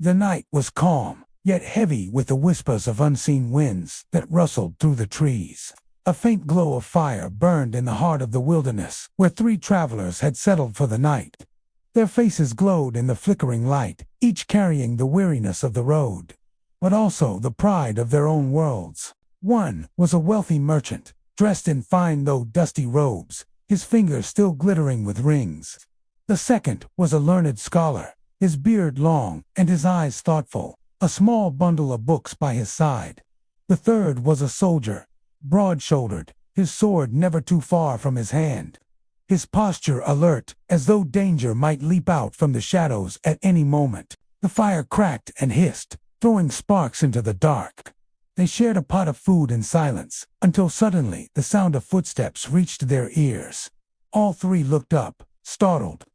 The night was calm, yet heavy with the whispers of unseen winds that rustled through the trees. A faint glow of fire burned in the heart of the wilderness, where 3 travelers had settled for the night. Their faces glowed in the flickering light, each carrying the weariness of the road, but also the pride of their own worlds. One was a wealthy merchant, dressed in fine though dusty robes, his fingers still glittering with rings. The second was a learned scholar, his beard long and his eyes thoughtful, a small bundle of books by his side. The third was a soldier, broad-shouldered, his sword never too far from his hand, his posture alert, as though danger might leap out from the shadows at any moment. The fire cracked and hissed, throwing sparks into the dark. They shared a pot of food in silence, until suddenly the sound of footsteps reached their ears. All 3 looked up, startled.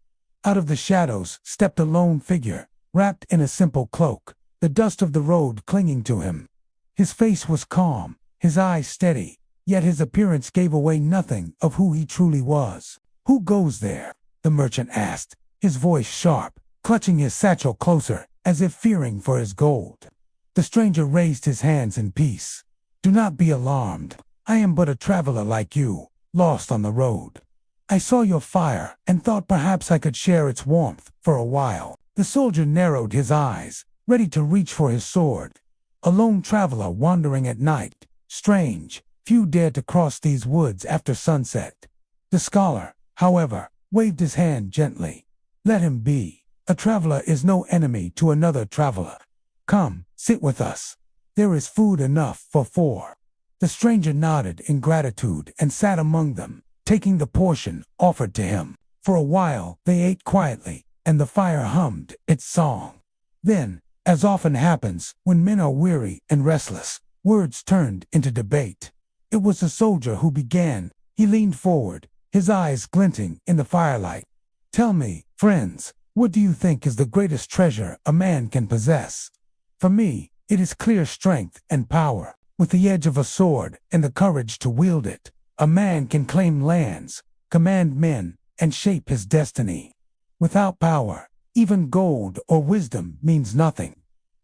Out of the shadows stepped a lone figure, wrapped in a simple cloak, the dust of the road clinging to him. His face was calm, his eyes steady, yet his appearance gave away nothing of who he truly was. "Who goes there?" the merchant asked, his voice sharp, clutching his satchel closer, as if fearing for his gold. The stranger raised his hands in peace. "Do not be alarmed. I am but a traveler like you, lost on the road. I saw your fire and thought perhaps I could share its warmth for a while." The soldier narrowed his eyes, ready to reach for his sword. A lone traveler wandering at night. Strange, few dared to cross these woods after sunset. The scholar, however, waved his hand gently. "Let him be. A traveler is no enemy to another traveler. Come, sit with us. There is food enough for 4. The stranger nodded in gratitude and sat among them, taking the portion offered to him. For a while they ate quietly, and the fire hummed its song. Then, as often happens when men are weary and restless, words turned into debate. It was the soldier who began. He leaned forward, his eyes glinting in the firelight. "Tell me, friends, what do you think is the greatest treasure a man can possess? For me, it is clear strength and power. With the edge of a sword and the courage to wield it, a man can claim lands, command men, and shape his destiny. Without power, even gold or wisdom means nothing."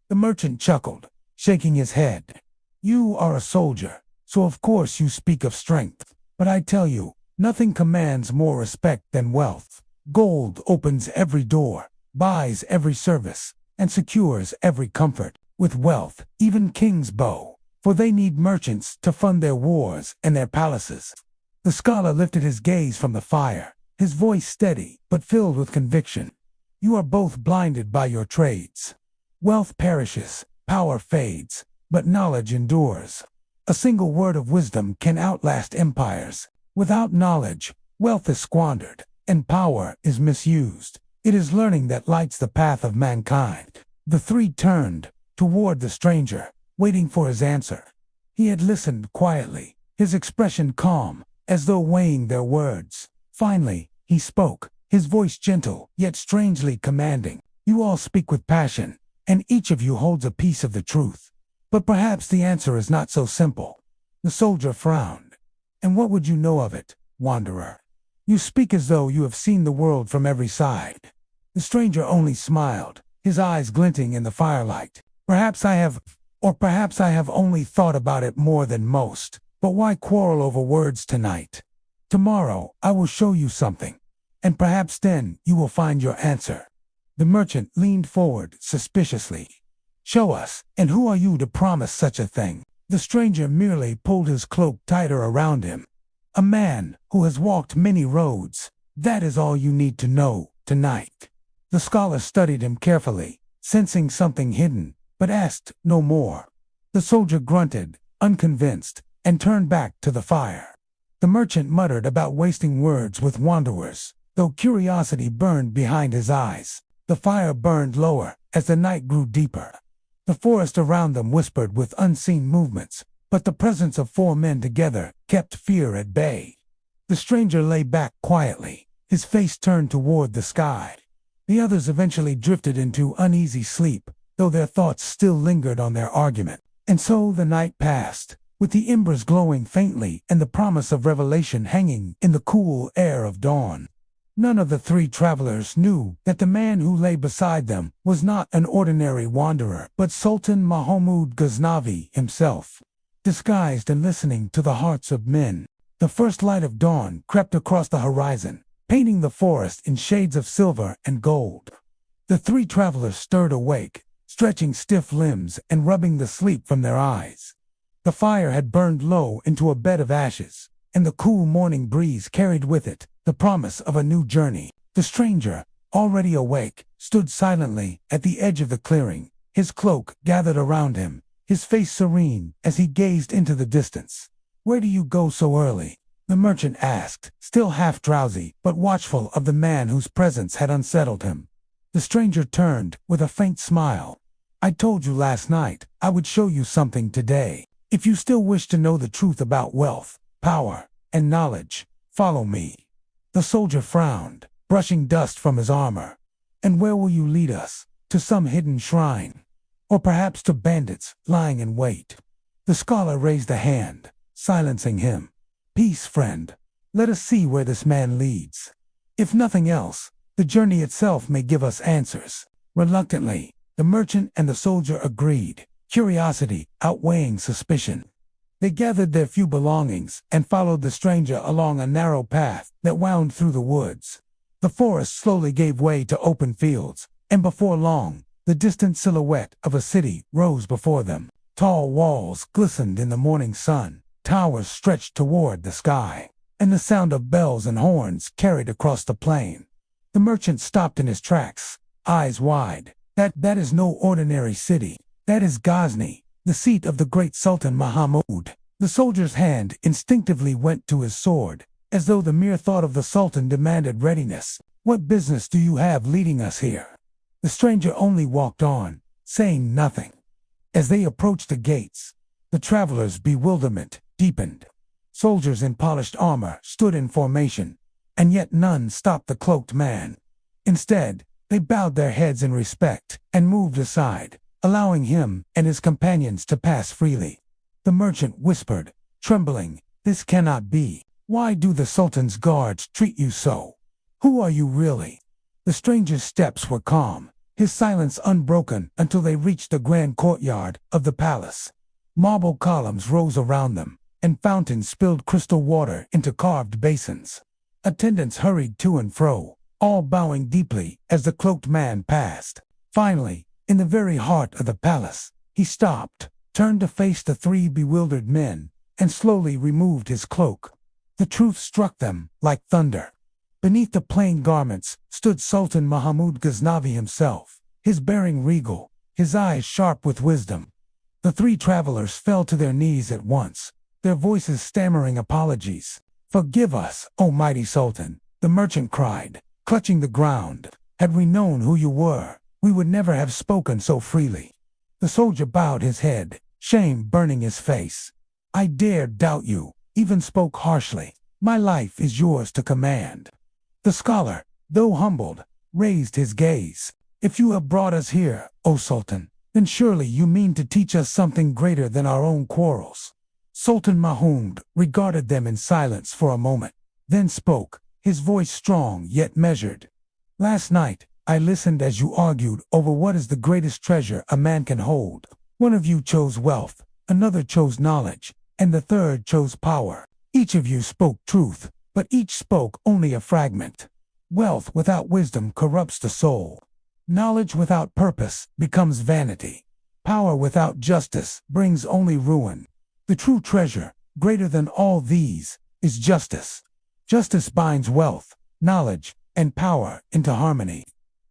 The merchant chuckled, shaking his head. "You are a soldier, so of course you speak of strength. But I tell you, nothing commands more respect than wealth. Gold opens every door, buys every service, and secures every comfort. With wealth, even kings bow, for they need merchants to fund their wars and their palaces." The scholar lifted his gaze from the fire, his voice steady but filled with conviction. "You are both blinded by your trades. Wealth perishes, power fades, but knowledge endures. A single word of wisdom can outlast empires. Without knowledge, wealth is squandered, and power is misused. It is learning that lights the path of mankind." The 3 turned toward the stranger, waiting for his answer. He had listened quietly, his expression calm, as though weighing their words. Finally, he spoke, his voice gentle, yet strangely commanding. "You all speak with passion, and each of you holds a piece of the truth. But perhaps the answer is not so simple." The soldier frowned. "And what would you know of it, wanderer? You speak as though you have seen the world from every side." The stranger only smiled, his eyes glinting in the firelight. Perhaps I have only thought about it more than most. But why quarrel over words tonight? Tomorrow I will show you something, and perhaps then you will find your answer." The merchant leaned forward suspiciously. "Show us, and who are you to promise such a thing?" The stranger merely pulled his cloak tighter around him. "A man who has walked many roads. That is all you need to know tonight." The scholar studied him carefully, sensing something hidden, but asked no more. The soldier grunted, unconvinced, and turned back to the fire. The merchant muttered about wasting words with wanderers, though curiosity burned behind his eyes. The fire burned lower as the night grew deeper. The forest around them whispered with unseen movements, but the presence of 4 men together kept fear at bay. The stranger lay back quietly, his face turned toward the sky. The others eventually drifted into uneasy sleep, though their thoughts still lingered on their argument. And so the night passed, with the embers glowing faintly and the promise of revelation hanging in the cool air of dawn. None of the three travelers knew that the man who lay beside them was not an ordinary wanderer, but Sultan Mahmood Ghaznavi himself, disguised and listening to the hearts of men. The first light of dawn crept across the horizon, painting the forest in shades of silver and gold. The three travelers stirred awake, stretching stiff limbs and rubbing the sleep from their eyes. The fire had burned low into a bed of ashes, and the cool morning breeze carried with it the promise of a new journey. The stranger, already awake, stood silently at the edge of the clearing, his cloak gathered around him, his face serene as he gazed into the distance. "Where do you go so early?" the merchant asked, still half drowsy but watchful of the man whose presence had unsettled him. The stranger turned with a faint smile. "I told you last night I would show you something today. If you still wish to know the truth about wealth, power, and knowledge, follow me." The soldier frowned, brushing dust from his armor. "And where will you lead us? To some hidden shrine? Or perhaps to bandits lying in wait?" The scholar raised a hand, silencing him. "Peace, friend. Let us see where this man leads. If nothing else, the journey itself may give us answers." Reluctantly, the merchant and the soldier agreed, curiosity outweighing suspicion. They gathered their few belongings and followed the stranger along a narrow path that wound through the woods. The forest slowly gave way to open fields, and before long, the distant silhouette of a city rose before them. Tall walls glistened in the morning sun, towers stretched toward the sky, and the sound of bells and horns carried across the plain. The merchant stopped in his tracks, eyes wide. That is no ordinary city. That is Ghazni, the seat of the great Sultan Mahmood." The soldier's hand instinctively went to his sword, as though the mere thought of the sultan demanded readiness. "What business do you have leading us here?" The stranger only walked on, saying nothing. As they approached the gates, the travelers' bewilderment deepened. Soldiers in polished armor stood in formation, and yet none stopped the cloaked man. Instead, they bowed their heads in respect and moved aside, allowing him and his companions to pass freely. The merchant whispered, trembling, "This cannot be. Why do the Sultan's guards treat you so? Who are you really?" The stranger's steps were calm, his silence unbroken until they reached the grand courtyard of the palace. Marble columns rose around them, and fountains spilled crystal water into carved basins. Attendants hurried to and fro, all bowing deeply as the cloaked man passed. Finally, in the very heart of the palace, he stopped, turned to face the three bewildered men, and slowly removed his cloak. The truth struck them like thunder. Beneath the plain garments stood Sultan Mahmood Ghaznavi himself, his bearing regal, his eyes sharp with wisdom. The three travelers fell to their knees at once, their voices stammering apologies. "Forgive us, O mighty Sultan," the merchant cried, clutching the ground. "Had we known who you were, we would never have spoken so freely." The soldier bowed his head, shame burning his face. "I dared doubt you, even spoke harshly. My life is yours to command." The scholar, though humbled, raised his gaze. "If you have brought us here, O Sultan, then surely you mean to teach us something greater than our own quarrels." Sultan Mahmood regarded them in silence for a moment, then spoke, his voice strong yet measured. "Last night, I listened as you argued over what is the greatest treasure a man can hold. One of you chose wealth, another chose knowledge, and the third chose power. Each of you spoke truth, but each spoke only a fragment. Wealth without wisdom corrupts the soul. Knowledge without purpose becomes vanity. Power without justice brings only ruin. The true treasure, greater than all these, is justice. Justice binds wealth, knowledge, and power into harmony.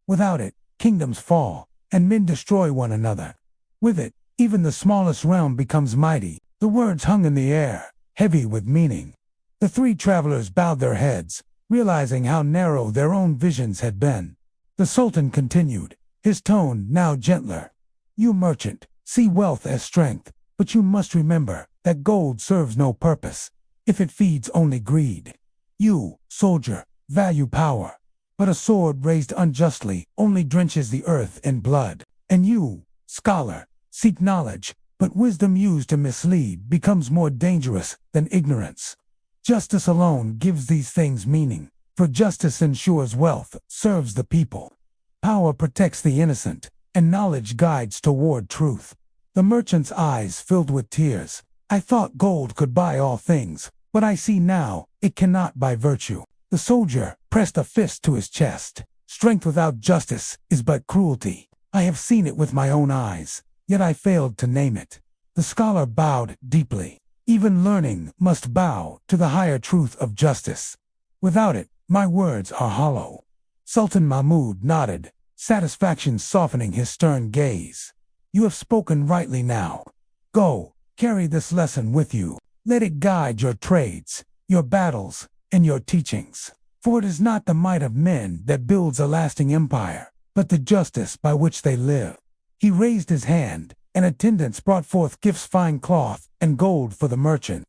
Without it, kingdoms fall, and men destroy one another. With it, even the smallest realm becomes mighty." The words hung in the air, heavy with meaning. The three travelers bowed their heads, realizing how narrow their own visions had been. The Sultan continued, his tone now gentler. "You merchant, see wealth as strength, but you must remember that gold serves no purpose if it feeds only greed. You, soldier, value power, but a sword raised unjustly only drenches the earth in blood. And you, scholar, seek knowledge, but wisdom used to mislead becomes more dangerous than ignorance. Justice alone gives these things meaning. for justice ensures wealth, serves the people. Power protects the innocent, and knowledge guides toward truth. The merchant's eyes filled with tears. I thought gold could buy all things, but I see now it cannot buy virtue. The soldier pressed a fist to his chest. Strength without justice is but cruelty. I have seen it with my own eyes, yet I failed to name it. The scholar bowed deeply. Even learning must bow to the higher truth of justice. Without it, my words are hollow. Sultan Mahmood nodded, satisfaction softening his stern gaze. You have spoken rightly now. Go, carry this lesson with you. Let it guide your trades, your battles, and your teachings. For it is not the might of men that builds a lasting empire, but the justice by which they live. He raised his hand, and attendants brought forth gifts, fine cloth and gold for the merchant,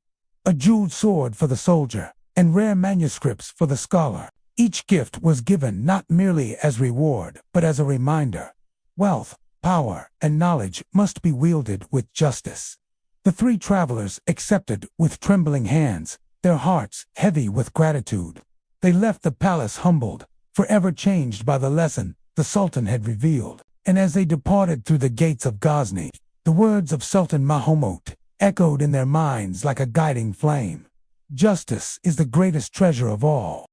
a jeweled sword for the soldier, and rare manuscripts for the scholar. Each gift was given not merely as reward, but as a reminder. Wealth, power, and knowledge must be wielded with justice. The three travelers accepted with trembling hands, their hearts heavy with gratitude. They left the palace humbled, forever changed by the lesson the Sultan had revealed. And as they departed through the gates of Ghazni, the words of Sultan Mahmoud echoed in their minds like a guiding flame. Justice is the greatest treasure of all.